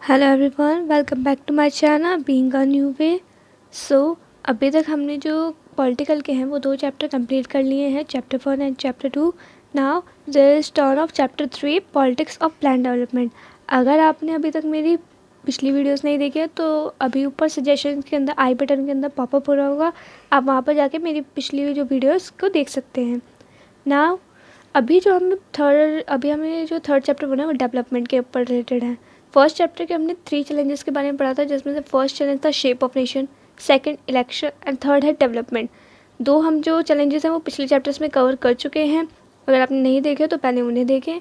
Hello everyone, welcome back to my channel being a new way. So अभी तक हमने जो पॉलिटिकल के हैं वो 2 चैप्टर कंप्लीट कर लिए हैं, chapter 1 and chapter 2। Now there is turn of chapter 3 politics of plan development. अगर आपने अभी तक मेरी पिछली वीडियोस नहीं देखी है तो अभी ऊपर सजेशन के अंदर आई बटन के अंदर पॉपअप हो रहा होगा, आप वहाँ पर जाके मेरी पिछली जो वीडियोस को देख सकते हैं। नाउ अभी हमें जो थर्ड चैप्टर बना है वो डेवलपमेंट के ऊपर रिलेटेड है। फर्स्ट चैप्टर के हमने 3 चैलेंजेस के बारे में पढ़ा था, जिसमें से फर्स्ट चैलेंज था shape of nation, second election and third है डेवलपमेंट। 2 हम जो चैलेंजेस हैं वो पिछले चैप्टर्स में कवर कर चुके हैं, अगर आपने नहीं देखे तो पहले उन्हें देखें।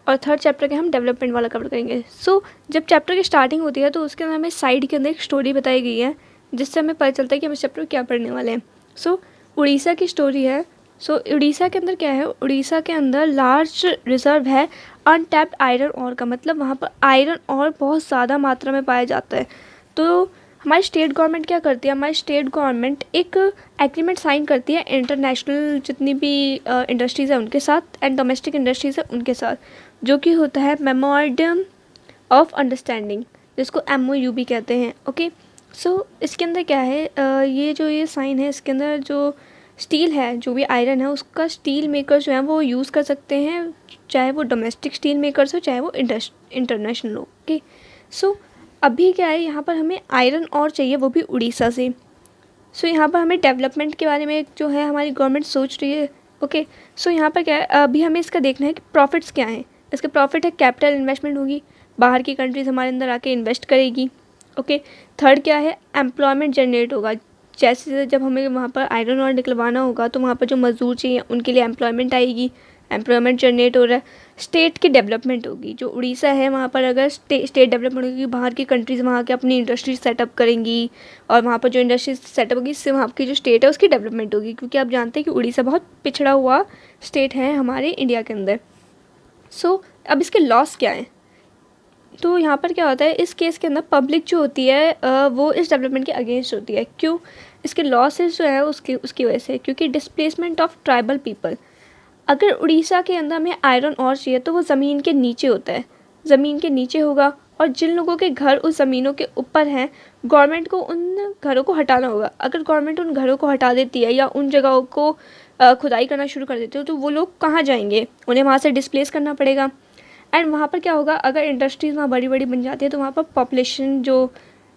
और थर्ड चैप्टर के हम डेवलपमेंट वाला कवर करेंगे। जब चैप्टर की स्टार्टिंग होती है तो उसके अंदर हमें साइड के अंदर एक स्टोरी बताई गई है, जिससे हमें पता चलता है कि हम इस चैप्टर में क्या पढ़ने वाले हैं। उड़ीसा की स्टोरी है। उड़ीसा के अंदर क्या है, उड़ीसा के अंदर लार्ज रिजर्व है अनटैप्ड आयरन ऑर का, मतलब वहाँ पर आयरन ऑर बहुत ज़्यादा मात्रा में पाया जाता है। तो हमारी स्टेट गवर्नमेंट क्या करती है, हमारी स्टेट गवर्नमेंट एक एग्रीमेंट साइन करती है इंटरनेशनल जितनी भी इंडस्ट्रीज़ है उनके साथ एंड डोमेस्टिक इंडस्ट्रीज़ है उनके साथ, जो कि होता है मेमोरेंडम ऑफ अंडरस्टैंडिंग, जिसको MOU भी कहते हैं। ओके, इसके अंदर क्या है, ये साइन है, इसके अंदर जो स्टील है, जो भी आयरन है उसका स्टील मेकर्स जो हैं वो यूज़ कर सकते हैं, चाहे वो डोमेस्टिक स्टील मेकर्स हो चाहे वो इंटरनेशनल हो। ओके, अभी क्या है, यहाँ पर हमें आयरन और चाहिए, वो भी उड़ीसा से। यहाँ पर हमें डेवलपमेंट के बारे में जो है हमारी गवर्नमेंट सोच रही है। ओके, यहाँ पर क्या है, अभी हमें इसका देखना है कि प्रॉफिट्स क्या हैं। इसके प्रॉफिट है कैपिटल इन्वेस्टमेंट होगी, बाहर की कंट्रीज़ हमारे अंदर आके इन्वेस्ट करेगी। ओके, थर्ड क्या है, एम्प्लॉयमेंट जनरेट होगा, जैसे जब हमें वहाँ पर आयरन और निकलवाना होगा तो वहाँ पर जो मजदूर चाहिए उनके लिए एम्प्लॉयमेंट आएगी, एम्प्लॉयमेंट जनरेट हो रहा है। स्टेट की डेवलपमेंट होगी, जो उड़ीसा है वहाँ पर अगर स्टेट डेवलपमेंट होगी, बाहर की कंट्रीज़ वहाँ के अपनी इंडस्ट्रीज सेटअप करेंगी और वहाँ पर जो इंडस्ट्रीज सेटअप होगी इससे वहाँ की जो स्टेट है उसकी डेवलपमेंट होगी, क्योंकि आप जानते हैं कि उड़ीसा बहुत पिछड़ा हुआ स्टेट है हमारे इंडिया के अंदर। अब इसके लॉस क्या हैं, तो यहाँ पर क्या होता है, इस केस के अंदर पब्लिक जो होती है वो इस डेवलपमेंट के अगेंस्ट होती है। क्यों, इसके लॉसेस जो है उसकी वजह से, क्योंकि डिस्प्लेसमेंट ऑफ ट्राइबल पीपल। अगर उड़ीसा के अंदर हमें आयरन और चाहिए तो वो ज़मीन के नीचे होता है, ज़मीन के नीचे होगा, और जिन लोगों के घर उस ज़मीनों के ऊपर हैं गवर्नमेंट को उन घरों को हटाना होगा। अगर गवर्नमेंट उन घरों को हटा देती है या उन जगहों को खुदाई करना शुरू कर देती है तो वो लोग कहाँ जाएंगे, उन्हें वहाँ से डिस्प्लेस करना पड़ेगा। एंड वहाँ पर क्या होगा, अगर इंडस्ट्रीज़ वहाँ बड़ी बड़ी बन जाती है तो वहाँ पर पॉपुलेशन जो,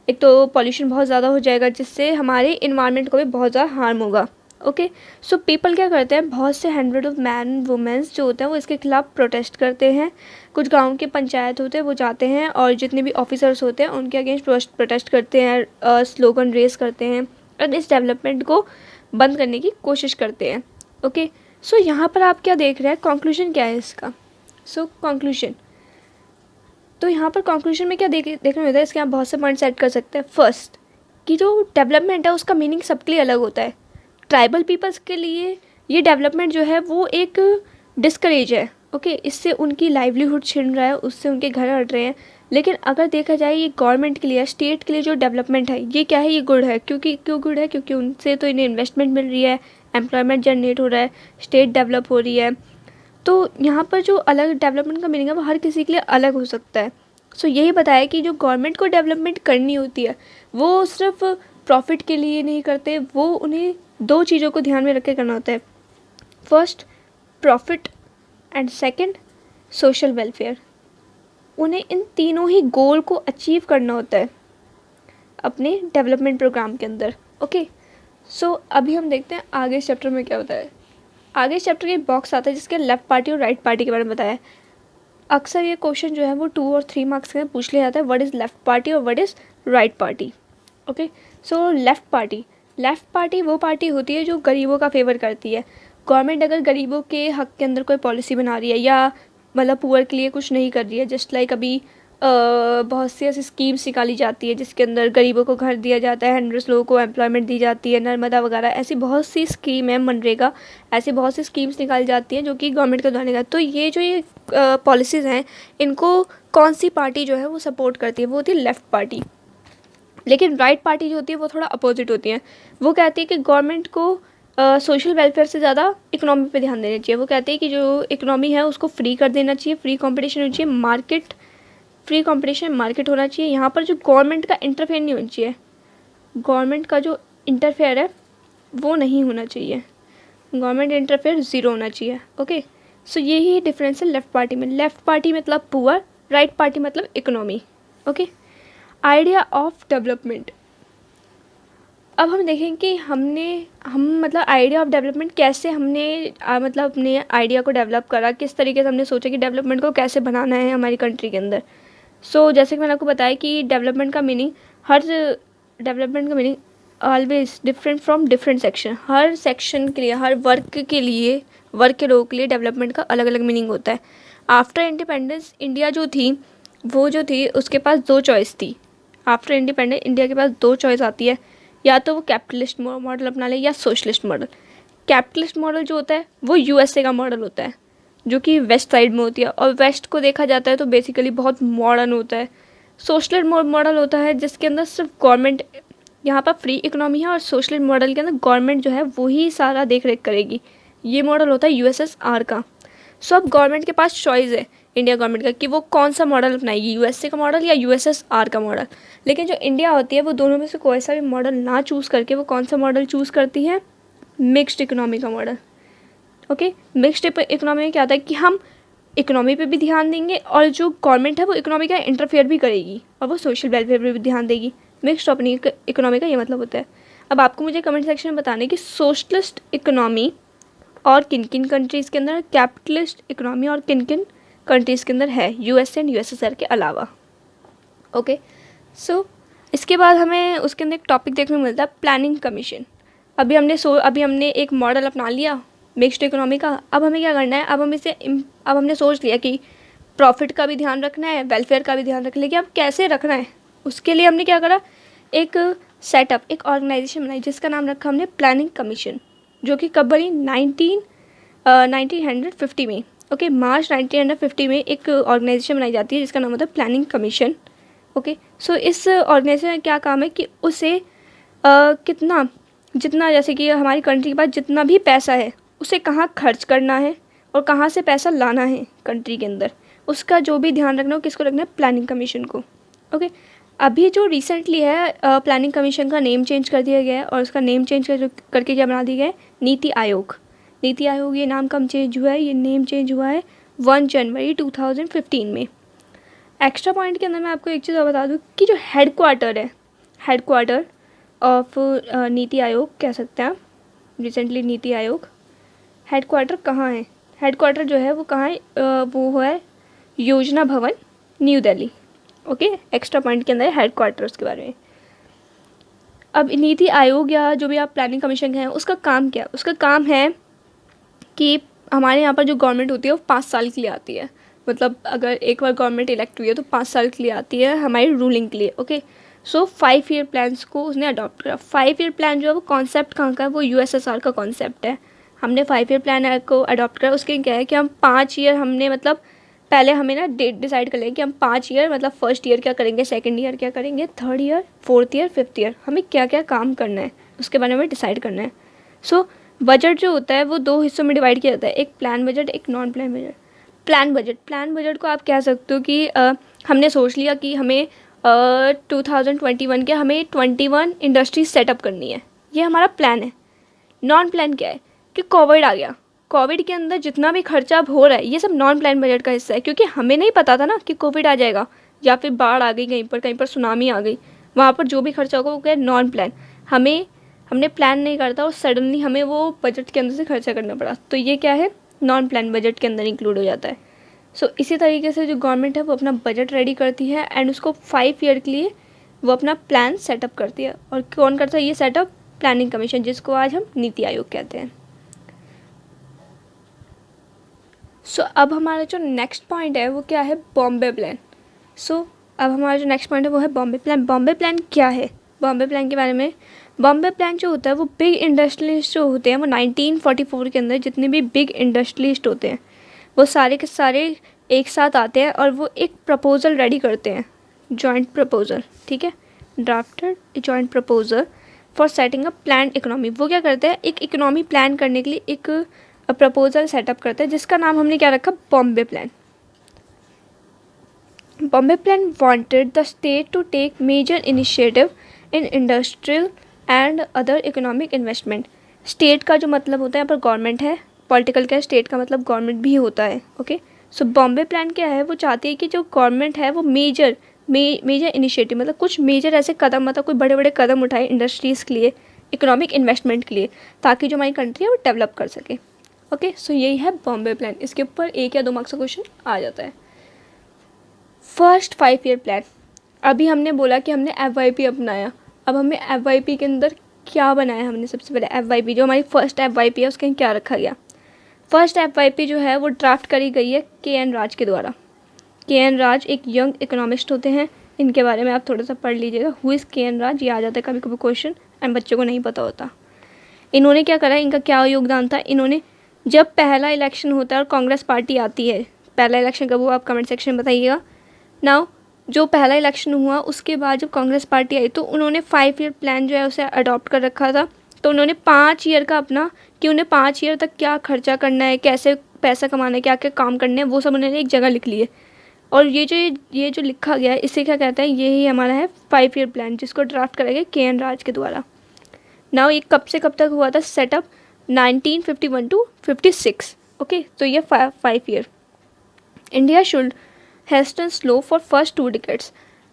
एक तो पॉल्यूशन बहुत ज़्यादा हो जाएगा, जिससे हमारे इन्वायरमेंट को भी बहुत ज़्यादा हार्म होगा। ओके, पीपल क्या करते हैं, बहुत से हंड्रेड ऑफ मैन वुमेंस जो होते हैं वो इसके खिलाफ प्रोटेस्ट करते हैं। कुछ गांव के पंचायत होते हैं वो जाते हैं और जितने भी ऑफिसर्स होते हैं उनके अगेंस्ट प्रोटेस्ट करते हैं, स्लोगन रेस करते हैं और इस डेवलपमेंट को बंद करने की कोशिश करते हैं। ओके, यहाँ पर आप क्या देख रहे हैं, कंक्लूजन क्या है इसका। कंक्लूजन, तो यहाँ पर कंक्लूजन में क्या देखने को मिलता है, इसके आप बहुत से पॉइंट सेट कर सकते हैं। फर्स्ट, कि जो डेवलपमेंट है उसका मीनिंग सबके लिए अलग होता है। ट्राइबल पीपल्स के लिए ये डेवलपमेंट जो है वो एक डिस्करेज है। ओके, इससे उनकी लाइवलीहुड छिन रहा है, उससे उनके घर हट रहे हैं। लेकिन अगर देखा जाए ये गवर्नमेंट के लिए, स्टेट के लिए जो डेवलपमेंट है ये क्या है, ये गुड है। क्यों गुड है, क्योंकि उनसे तो इन्हें इन्वेस्टमेंट मिल रही है, एम्प्लॉयमेंट जनरेट हो रहा है, स्टेट डेवलप हो रही है। तो यहाँ पर जो अलग डेवलपमेंट का मीनिंग है वो हर किसी के लिए अलग हो सकता है। यही बताया कि जो गवर्नमेंट को डेवलपमेंट करनी होती है वो सिर्फ प्रॉफिट के लिए नहीं करते, वो उन्हें 2 चीज़ों को ध्यान में रख के करना होता है। First profit and second social welfare. उन्हें इन तीनों ही गोल को अचीव करना होता है अपने डेवलपमेंट प्रोग्राम के अंदर। ओके, अभी हम देखते हैं आगे चैप्टर में क्या होता है। आगे चैप्टर के बॉक्स आता है जिसके लेफ़्ट पार्टी और राइट पार्टी के बारे में बताया है। अक्सर ये क्वेश्चन जो है वो 2 और 3 मार्क्स के पूछ लिया जाता है, व्हाट इज़ लेफ़्ट पार्टी और what is right party. Okay, left party वो पार्टी होती है जो गरीबों का फेवर करती है। गवर्नमेंट अगर गरीबों के हक के अंदर कोई पॉलिसी बना रही है या मतलब पुअर के लिए कुछ नहीं कर रही है, जस्ट लाइक अभी बहुत सी ऐसी स्कीम्स निकाली जाती है जिसके अंदर गरीबों को घर दिया जाता है, हंड्रेड्स लोगों को एम्प्लॉयमेंट दी जाती है, नर्मदा वगैरह ऐसी बहुत सी स्कीम है, मनरेगा, ऐसी बहुत सी स्कीम्स निकाली जाती हैं जो कि गवर्नमेंट के द्वारा निकाली। तो ये पॉलिसीज़ हैं, इनको कौन सी पार्टी जो है वो सपोर्ट करती है, वो होती है लेफ़्ट पार्टी। लेकिन राइट पार्टी जो होती है वो थोड़ा अपोजिट होती है। वो कहती है कि गवर्नमेंट को सोशल वेलफेयर से ज़्यादा इकोनॉमी पे ध्यान देना चाहिए। वो कहते हैं कि जो इकोनॉमी है उसको फ्री कर देना चाहिए, फ्री कंपटीशन होनी चाहिए, मार्केट फ्री कंपटीशन मार्केट होना चाहिए। यहाँ पर जो गवर्नमेंट का इंटरफेयर नहीं होना चाहिए, गवर्नमेंट का जो इंटरफेयर है वो नहीं होना चाहिए, गवर्नमेंट इंटरफेयर ज़ीरो होना चाहिए। ओके, सो यही डिफरेंस है लेफ़्ट पार्टी में। लेफ़्ट पार्टी मतलब पुअर, राइट पार्टी मतलब economy. Okay, idea of development. अब हम देखें कि हम मतलब आइडिया ऑफ डेवलपमेंट कैसे हमने मतलब अपने आइडिया को डेवलप करा, किस तरीके से हमने सोचा कि डेवलपमेंट को कैसे बनाना है हमारी कंट्री के अंदर। सो जैसे कि मैंने आपको बताया कि डेवलपमेंट का meaning always different from different section. Her section के लिए, हर वर्ग के लोगों के लिए डेवलपमेंट का अलग अलग मीनिंग होता है। आफ्टर इंडिपेंडेंस इंडिया जो थी उसके पास दो चॉइस थी। आफ्टर इंडिपेंडेंस इंडिया के पास दो चॉइस आती है, या तो वो कैपिटलिस्ट मॉडल अपना ले या सोशलिस्ट मॉडल। कैपिटलिस्ट मॉडल जो होता है वो यूएसए का मॉडल होता है, जो कि वेस्ट साइड में होती है, और वेस्ट को देखा जाता है तो बेसिकली बहुत मॉडर्न होता है। सोशलिस्ट मॉडल होता है जिसके अंदर सिर्फ गवर्नमेंट, यहाँ पर फ्री इकोनॉमी है, और सोशलिस्ट मॉडल के अंदर गवर्नमेंट जो है वही सारा देख रेख करेगी। ये मॉडल होता है यूएसएसआर का। सो अब गवर्नमेंट के पास चॉइस है इंडिया गवर्नमेंट का कि वो कौन सा मॉडल अपनाएगी, यूएसए का मॉडल या यूएसएसआर का मॉडल। लेकिन जो इंडिया होती है वो दोनों में से कोई सा भी मॉडल ना चूज़ करके वो कौन सा मॉडल चूज़ करती है, मिक्स्ड इकोनॉमी का मॉडल। ओके, मिक्स्ड इकोनॉमी में क्या आता है कि हम इकोनॉमी पे भी ध्यान देंगे और जो गवर्नमेंट है वो इकोनॉमी का इंटरफेयर भी करेगी और वो सोशल वेलफेयर पे भी ध्यान देगी। मिक्स्ड इकोनॉमी का ये मतलब होता है। अब आपको मुझे कमेंट सेक्शन में बताना है कि सोशलिस्ट इकोनॉमी और किन किन कंट्रीज़ के अंदर, कैपिटलिस्ट इकोनॉमी और किन किन कंट्रीज़ के अंदर है, यूएसए एंड यूएसएसआर के अलावा। ओके, सो इसके बाद हमें उसके अंदर एक टॉपिक देखने को मिलता है प्लानिंग कमीशन। अभी हमने एक मॉडल अपना लिया मिक्स्ड इकोनॉमी का। अब हमें क्या करना है, अब हमने सोच लिया कि प्रॉफिट का भी ध्यान रखना है, वेलफेयर का भी ध्यान रखना है, लेकिन अब कैसे रखना है उसके लिए हमने क्या करा, एक सेटअप, एक ऑर्गेनाइजेशन बनाई जिसका नाम रखा हमने प्लानिंग कमीशन, जो कि कब बनी 1950 में। ओके, मार्च 1950 में एक ऑर्गेनाइजेशन बनाई जाती है जिसका नाम होता है प्लानिंग कमीशन। ओके, सो इस ऑर्गेनाइजेशन का क्या काम है कि उसे जितना जैसे कि हमारी कंट्री के पास जितना भी पैसा है उसे कहाँ खर्च करना है और कहाँ से पैसा लाना है कंट्री के अंदर, उसका जो भी ध्यान रखना हो, किसको रखना है, प्लानिंग कमीशन को। ओके, अभी जो रिसेंटली है प्लानिंग कमीशन का नेम चेंज कर दिया गया है, और उसका नेम चेंज करके क्या बना दिया गया है, नीति आयोग। नीति आयोग ये नाम कब चेंज हुआ है, ये नेम चेंज हुआ है 1 जनवरी 2015 में। एक्स्ट्रा पॉइंट के अंदर मैं आपको एक चीज़ और बता दूँ कि जो हेडक्वार्टर ऑफ नीति आयोग कह सकते हैं आप, रिसेंटली नीति आयोग हेडक्वार्टर कहाँ है, हेडक्वार्टर जो है वो कहाँ है, वो है योजना भवन, new Delhi. Okay, extra point के अंदर हेडक्वार्टर उसके बारे में। अब नीति आयोग या जो भी आप प्लानिंग कमीशन है उसका काम क्या है, उसका काम है कि हमारे यहाँ पर जो गवर्नमेंट होती है वो 5 साल के लिए आती है। मतलब अगर एक बार गवर्नमेंट इलेक्ट हुई है तो 5 साल के लिए आती है हमारी रूलिंग के लिए। ओके, सो 5 ईयर प्लान्स को उसने अडॉप्ट करा। 5 ईयर प्लान जो है वो कॉन्सेप्ट कहाँ का है, वो यूएसएसआर का कॉन्सेप्ट है। हमने 5 ईयर प्लान को अडॉप्ट करा। उसके क्या है कि हम 5 ईयर हमने मतलब पहले हमें ना डेट डिसाइड कर लेंगे कि हम 5 ईयर मतलब फर्स्ट ईयर क्या करेंगे, सेकंड ईयर क्या करेंगे, third year, fourth year, fifth year, हमें क्या क्या काम करना है उसके बारे में डिसाइड करना है। सो बजट जो होता है वो 2 हिस्सों में डिवाइड किया जाता है, एक प्लान बजट, एक non plan budget. Plan budget को आप कह सकते हो कि हमने सोच लिया कि हमें 2021 के हमें 21 इंडस्ट्रीज सेटअप करनी है, ये हमारा प्लान है। नॉन प्लान क्या है कि कोविड आ गया, कोविड के अंदर जितना भी खर्चा अब हो रहा है ये सब नॉन प्लान बजट का हिस्सा है, क्योंकि हमें नहीं पता था ना कि कोविड आ जाएगा या फिर बाढ़ आ गई, कहीं पर सुनामी आ गई, वहाँ पर जो भी खर्चा होगा वो क्या है, नॉन प्लान। हमने प्लान नहीं करता और सडनली हमें वो बजट के अंदर से खर्चा करना पड़ा, तो ये क्या है, नॉन प्लान बजट के अंदर इंक्लूड हो जाता है। सो इसी तरीके से जो गवर्नमेंट है वो अपना बजट रेडी करती है एंड उसको 5 ईयर के लिए वो अपना प्लान सेटअप करती है। और कौन करता है ये सेटअप, प्लानिंग कमीशन, जिसको आज हम नीति आयोग कहते हैं। सो अब हमारा जो नेक्स्ट पॉइंट है वो क्या है, बॉम्बे प्लान। सो अब हमारा जो नेक्स्ट पॉइंट है वो है बॉम्बे प्लान। बॉम्बे प्लान क्या है, बॉम्बे प्लान के बारे में, बॉम्बे प्लान जो होता है वो बिग इंडस्ट्रियलिस्ट जो होते हैं वो 1944 के अंदर जितने भी बिग इंडस्ट्रियलिस्ट होते हैं वो सारे के सारे एक साथ आते हैं और वो एक प्रपोज़ल रेडी करते हैं, जॉइंट प्रपोज़ल, ठीक है, drafted joint proposal for setting a plan economy. वो क्या करते हैं, एक इकोनॉमी प्लान करने के लिए एक प्रपोज़ल सेटअप करते हैं जिसका नाम हमने क्या रखा, Bombay plan. Bombay plan wanted the state to take major initiative in industrial and other economic investment. State का जो मतलब होता है यहाँ पर गवर्नमेंट है, पॉलिटिकल का स्टेट का मतलब गवर्नमेंट भी होता है। ओके, सो बॉम्बे प्लान क्या है, वो चाहती है कि जो गवर्नमेंट है वो मेजर इनिशिएटिव मतलब कुछ मेजर ऐसे कदम, मतलब कोई बड़े बड़े कदम उठाए इंडस्ट्रीज़ के लिए, इकोनॉमिक इन्वेस्टमेंट के लिए, ताकि जो हमारी कंट्री है वो डेवलप कर सके। ओके, सो यही है बॉम्बे प्लान। इसके ऊपर 1 या 2 मार्क्स का क्वेश्चन आ जाता है। फर्स्ट 5 ईयर प्लान, अभी हमने बोला कि हमने FYP अपनाया। अब हमें FYP के अंदर क्या बनाया हमने, सबसे पहले FYP जो हमारी फर्स्ट FYP है उसके क्या रखा गया। फर्स्ट FYP जो है वो ड्राफ्ट करी गई है KN राज के द्वारा। KN राज एक यंग इकोनॉमिस्ट होते हैं, इनके बारे में आप थोड़ा सा पढ़ लीजिएगा। हु इज़ KN राज, ये आ जाता है कभी कभी क्वेश्चन एंड बच्चों को नहीं पता होता। इन्होंने क्या करा, इनका क्या योगदान था, इन्होंने जब पहला इलेक्शन होता है और कांग्रेस पार्टी आती है, पहला इलेक्शन कब हुआ आप कमेंट सेक्शन में बताइएगा। नाउ जो पहला इलेक्शन हुआ उसके बाद जब कांग्रेस पार्टी आई तो उन्होंने 5 ईयर प्लान जो है उसे अडॉप्ट कर रखा था। तो उन्होंने 5 ईयर का अपना, कि उन्हें 5 ईयर तक क्या खर्चा करना है, कैसे पैसा कमाना है, क्या क्या काम करने हैं, वो सब उन्होंने एक जगह लिख लिए। और ये जो लिखा गया है इसे क्या कहते हैं, यही हमारा है 5 ईयर प्लान, जिसको ड्राफ्ट करा गया KN राज के द्वारा। नाउ ये कब से कब तक हुआ था, सेटअप 1951 to 56। ओके, तो ये 5 year. India should hasten slow for first 2 decades.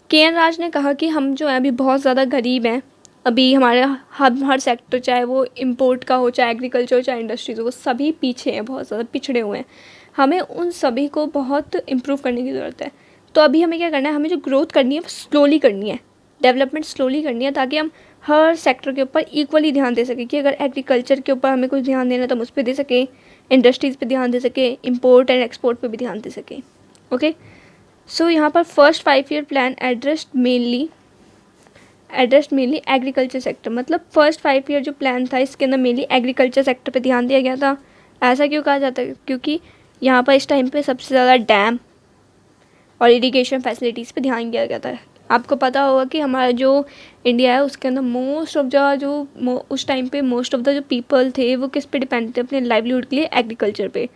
KN राज ने कहा कि हम जो है अभी बहुत ज़्यादा गरीब हैं, अभी हमारे हर सेक्टर, चाहे वो इम्पोर्ट का हो, चाहे एग्रीकल्चर हो, चाहे इंडस्ट्रीज हो, वो सभी पीछे हैं, बहुत ज़्यादा पिछड़े हुए हैं। हमें उन सभी को बहुत इम्प्रूव करने की ज़रूरत है। तो अभी हमें क्या करना है, हमें जो ग्रोथ करनी है वो स्लोली करनी है, डेवलपमेंट स्लोली करनी है, ताकि हम हर सेक्टर के ऊपर इक्वली ध्यान दे सकें। कि अगर एग्रीकल्चर के ऊपर हमें कुछ ध्यान देना है तो हम उस पर दे सकें, इंडस्ट्रीज़ पे ध्यान दे सकें, इम्पोर्ट एंड एक्सपोर्ट पे भी ध्यान दे सकें। ओके, सो यहाँ पर first 5 year plan addressed mainly agriculture sector. मतलब फर्स्ट 5 ईयर जो प्लान था इसके अंदर मेनली एग्रीकल्चर सेक्टर पे ध्यान दिया गया था। ऐसा क्यों कहा जाता है, क्योंकि यहाँ पर इस टाइम पे सबसे ज़्यादा डैम और इरिगेशन फैसिलिटीज़ पे ध्यान दिया गया था। आपको पता होगा कि हमारा जो इंडिया है उसके अंदर मोस्ट ऑफ उस टाइम पे मोस्ट ऑफ द जो पीपल थे वो किस पे डिपेंड थे, अपने लाइवलीहुड के लिए एग्रीकल्चर पे।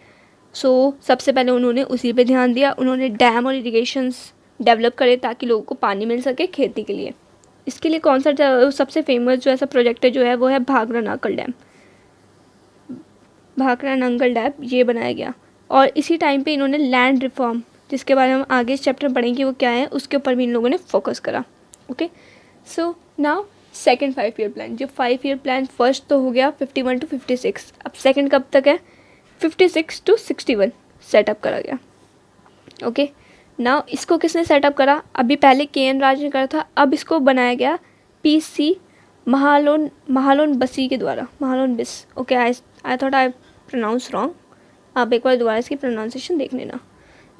सो सबसे पहले उन्होंने उसी पे ध्यान दिया, उन्होंने डैम और इरिगेशंस डेवलप करे ताकि लोगों को पानी मिल सके खेती के लिए। इसके लिए कौन सा सबसे फेमस जो ऐसा प्रोजेक्ट है जो है वो है भाखरा नंगल डैम, ये बनाया गया। और इसी टाइम पे इन्होंने लैंड रिफॉर्म, जिसके बारे में हम आगे इस चैप्टर में पढ़ेंगे वो क्या है, उसके ऊपर भी इन लोगों ने फोकस करा। Okay, so now second 5 year plan. जो 5 ईयर प्लान फर्स्ट तो हो गया 51 to 56, अब सेकेंड कब तक है 56 to 61 सेटअप करा गया। ओके, नाउ इसको किसने सेटअप करा, अभी पहले KN राज ने करा था, अब इसको बनाया गया PC महालोन बसी के द्वारा, Mahalanobis. Okay, I thought I pronounce wrong, आप एक बार दोबारा इसकी प्रोनाउंसिएशन देख लेना।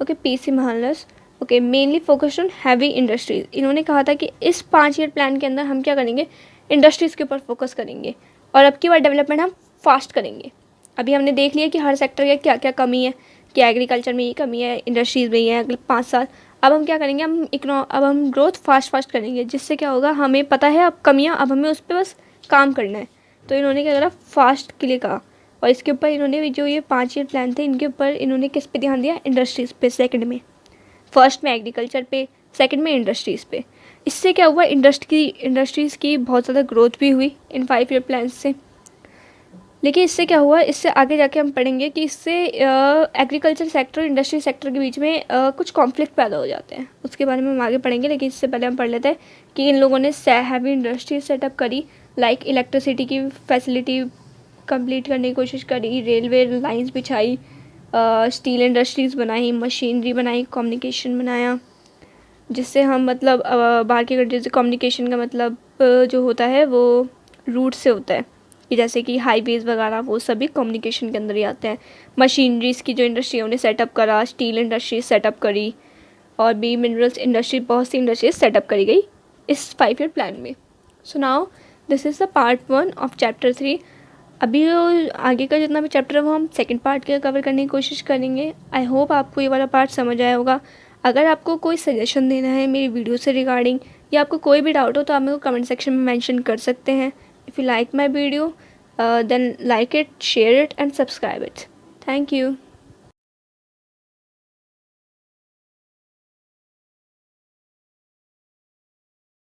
ओके, PC महालस। Okay, mainly focused on heavy industries. इन्होंने कहा था कि इस 5 ईयर प्लान के अंदर हम क्या करेंगे, इंडस्ट्रीज़ के ऊपर फोकस करेंगे और अब की बार डेवलपमेंट हम फास्ट करेंगे। अभी हमने देख लिया कि हर सेक्टर की क्या क्या कमी है, कि एग्रीकल्चर में ये कमी है, इंडस्ट्रीज़ में ये है, अगले 5 साल। अब हम क्या करेंगे, अब हम ग्रोथ फास्ट करेंगे, जिससे क्या होगा, हमें पता है अब कमियाँ, अब हमें उस पर बस काम करना है। तो इन्होंने क्या करा, फास्ट के लिए कहा। और इसके ऊपर इन्होंने जो ये 5 ईयर प्लान थे इनके ऊपर इन्होंने किस पे ध्यान दिया, इंडस्ट्रीज़ पे सेकंड में, फर्स्ट में एग्रीकल्चर पे, सेकंड में इंडस्ट्रीज़ पे। इससे क्या हुआ, इंडस्ट्रीज़ की बहुत ज़्यादा ग्रोथ भी हुई इन 5 ईयर प्लान से। लेकिन इससे क्या हुआ, इससे आगे जाके हम पढ़ेंगे कि इससे एग्रीकल्चर सेक्टर और इंडस्ट्री सेक्टर के बीच में कुछ कॉन्फ्लिक्ट पैदा हो जाते हैं, उसके बारे में हम आगे पढ़ेंगे। लेकिन इससे पहले हम पढ़ लेते हैं कि इन लोगों ने हैवी इंडस्ट्री सेटअप करी, लाइक इलेक्ट्रिसिटी की फैसिलिटी कंप्लीट करने की कोशिश करी, रेलवे लाइंस बिछाई, स्टील इंडस्ट्रीज़ बनाई, मशीनरी बनाई, कम्युनिकेशन बनाया, जिससे हम मतलब बाहर की कंट्री से कम्युनिकेशन का मतलब जो होता है वो रूट से होता है, कि जैसे कि हाईवेज़ वगैरह वो सभी कम्युनिकेशन के अंदर ही आते हैं। मशीनरीज़ की जो इंडस्ट्री है उन्हें सेटअप करा, स्टील इंडस्ट्री सेटअप करी, और भी मिनरल्स इंडस्ट्री, बहुत सी इंडस्ट्रीज सेटअप करी गई इस 5 ईयर प्लान में। So now this is the part 1 of chapter 3। अभी आगे का जितना भी चैप्टर है वो हम सेकंड पार्ट के कवर करने की कोशिश करेंगे। आई होप आपको ये वाला पार्ट समझ आया होगा। अगर आपको कोई सजेशन देना है मेरी वीडियो से रिगार्डिंग, या आपको कोई भी डाउट हो तो आप मेरे को कमेंट सेक्शन में मेंशन कर सकते हैं। If you like my video then like it, share it and subscribe it. Thank you.